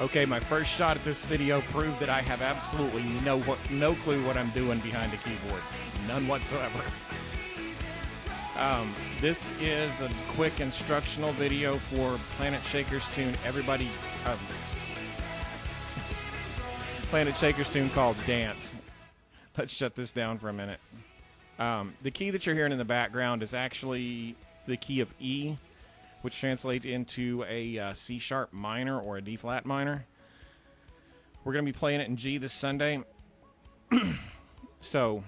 Okay, my first shot at this video proved that I have absolutely no clue what I'm doing behind the keyboard. None whatsoever. This is a quick instructional video for Planetshakers tune. Everybody, Planetshakers tune called Dance. Let's shut this down for a minute. The key that you're hearing in the background is actually the key of E, which translates into a C sharp minor or a D flat minor. We're going to be playing it in G this Sunday. So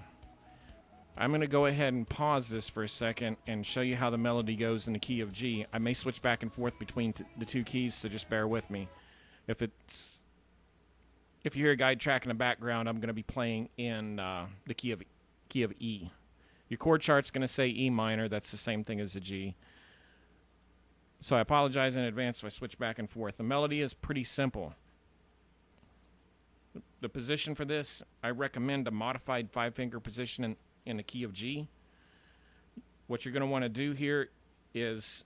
I'm going to go ahead and pause this for a second and show you how the melody goes in the key of G. I may switch back and forth between the two keys, so just bear with me. If you hear a guide track in the background, I'm going to be playing in the key of E. Your chord chart's going to say E minor. That's the same thing as a G. So I apologize in advance if I switch back and forth. The melody is pretty simple. The position for this, I recommend a modified 5-finger position in the key of G. What you're going to want to do here is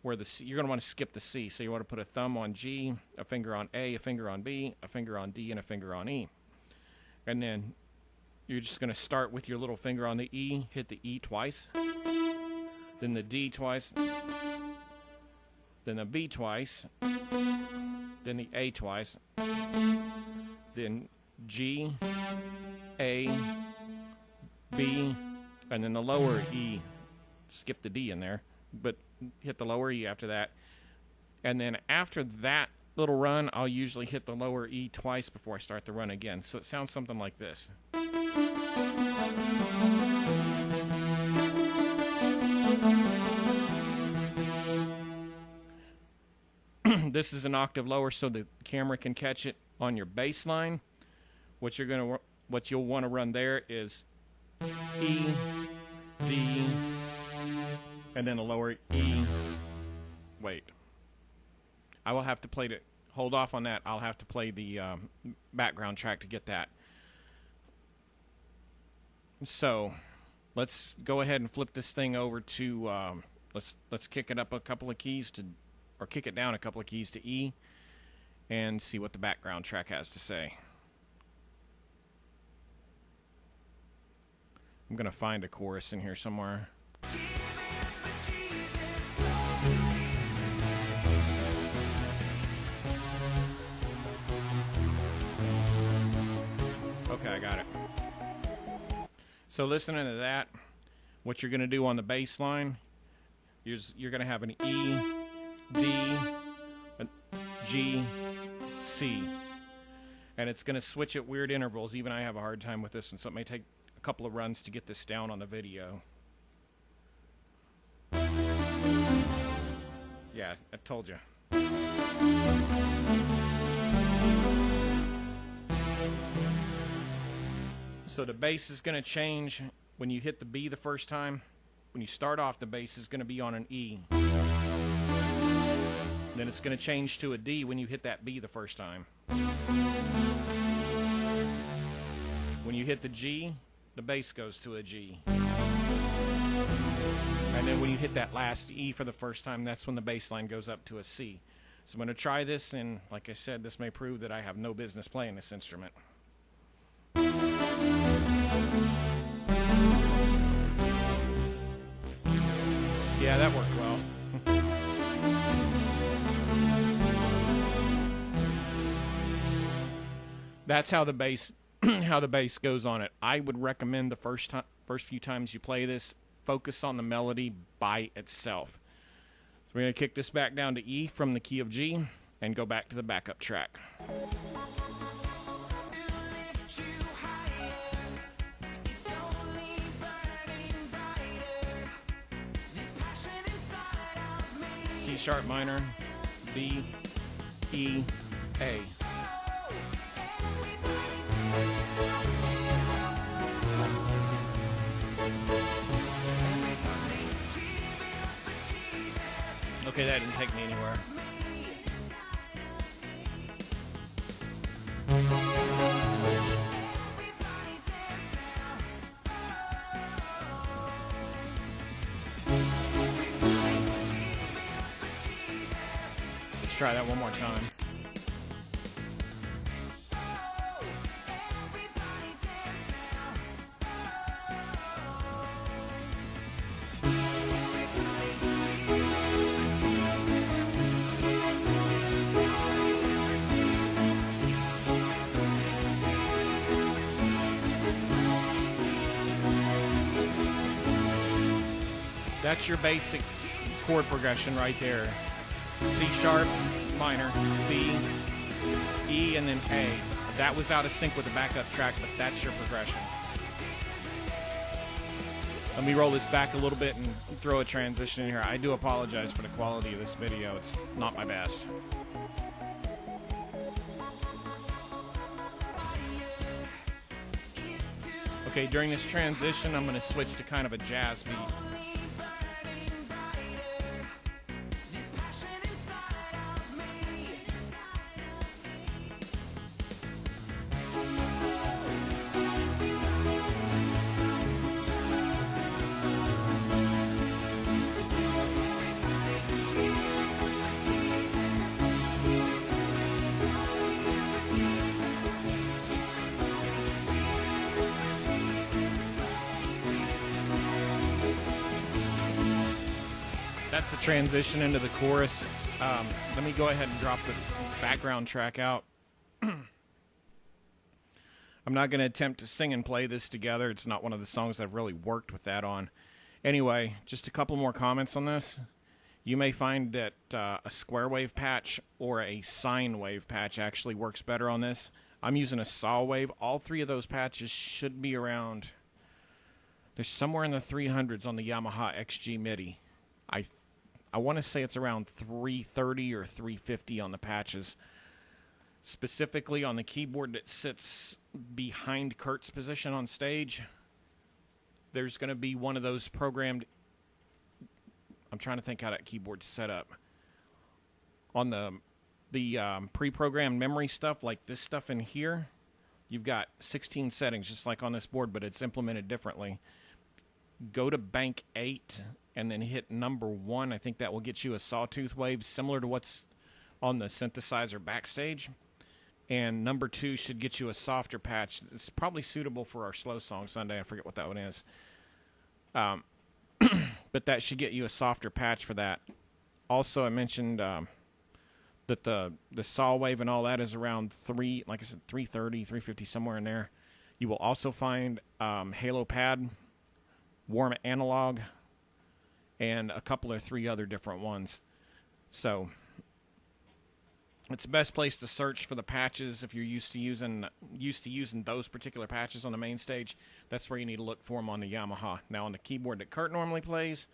where the C, you're going to want to skip the C. So you want to put a thumb on G, a finger on A, a finger on B, a finger on D, and a finger on E. And then you're just going to start with your little finger on the E, hit the E twice, then the D twice, then the B twice, then the A twice, then G, A, B, and then the lower E. Skip the D in there, but hit the lower E after that. And then after that little run, I'll usually hit the lower E twice before I start the run again. So it sounds something like this. This is an octave lower so the camera can catch it on your bass line. What you'll want to run there is E, D, and then a lower E. Wait. I will have to play it. Hold off on that. I'll have to play the background track to get that. So let's go ahead and flip this thing over to let's kick it up a couple of keys or kick it down a couple of keys to E and see what the background track has to say. I'm going to find a chorus in here somewhere. Okay, I got it. So listening to that, what you're going to do on the bass line is you're going to have an E, D, a G, C. And it's going to switch at weird intervals. Even I have a hard time with this one, so it may take a couple of runs to get this down on the video. Yeah, I told you. So the bass is going to change when you hit the B the first time. When you start off, the bass is going to be on an E. Then it's going to change to a D when you hit that B the first time. When you hit the G, the bass goes to a G. And then when you hit that last E for the first time, that's when the bass line goes up to a C. So I'm going to try this, and like I said, this may prove that I have no business playing this instrument. Yeah, that worked well. That's how the bass goes on it. I would recommend the first few times you play this, focus on the melody by itself. So we're going to kick this back down to E from the key of G and go back to the backup track. C sharp minor, B, E, A. Okay, that didn't take me anywhere. Let's try that one more time. That's your basic chord progression right there. C sharp, minor, B, E, and then A. That was out of sync with the backup track, but that's your progression. Let me roll this back a little bit and throw a transition in here. I do apologize for the quality of this video. It's not my best. Okay, during this transition, I'm going to switch to kind of a jazz beat. That's the transition into the chorus. Let me go ahead and drop the background track out. I'm not going to attempt to sing and play this together. It's not one of the songs I've really worked with that on. Anyway, just a couple more comments on this. You may find that a square wave patch or a sine wave patch actually works better on this. I'm using a saw wave. All three of those patches should be around. They're somewhere in the 300s on the Yamaha XG MIDI. I want to say it's around 330 or 350 on the patches. Specifically on the keyboard that sits behind Kurt's position on stage, there's going to be one of those programmed. I'm trying to think how that keyboard's set up. On the pre-programmed memory stuff, like this stuff in here, you've got 16 settings, just like on this board, but it's implemented differently. Go to bank 8 and then hit number 1. I think that will get you a sawtooth wave similar to what's on the synthesizer backstage. And number 2 should get you a softer patch. It's probably suitable for our slow song Sunday. I forget what that one is. But that should get you a softer patch for that. Also, I mentioned that the saw wave and all that is around 330, 350, somewhere in there. You will also find Halo Pad, Warm Analog, and a couple or 3 other different ones. So it's the best place to search for the patches if you're used to using those particular patches on the main stage. That's where you need to look for them on the Yamaha. Now on the keyboard that Kurt normally plays,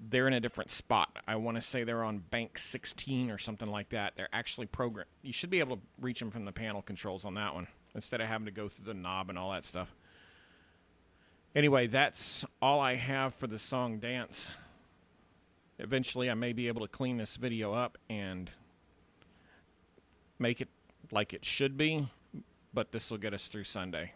they're in a different spot. I want to say they're on bank 16 or something like that. They're actually programmed. You should be able to reach them from the panel controls on that one instead of having to go through the knob and all that stuff. Anyway, that's all I have for the song Dance. Eventually, I may be able to clean this video up and make it like it should be, but this will get us through Sunday.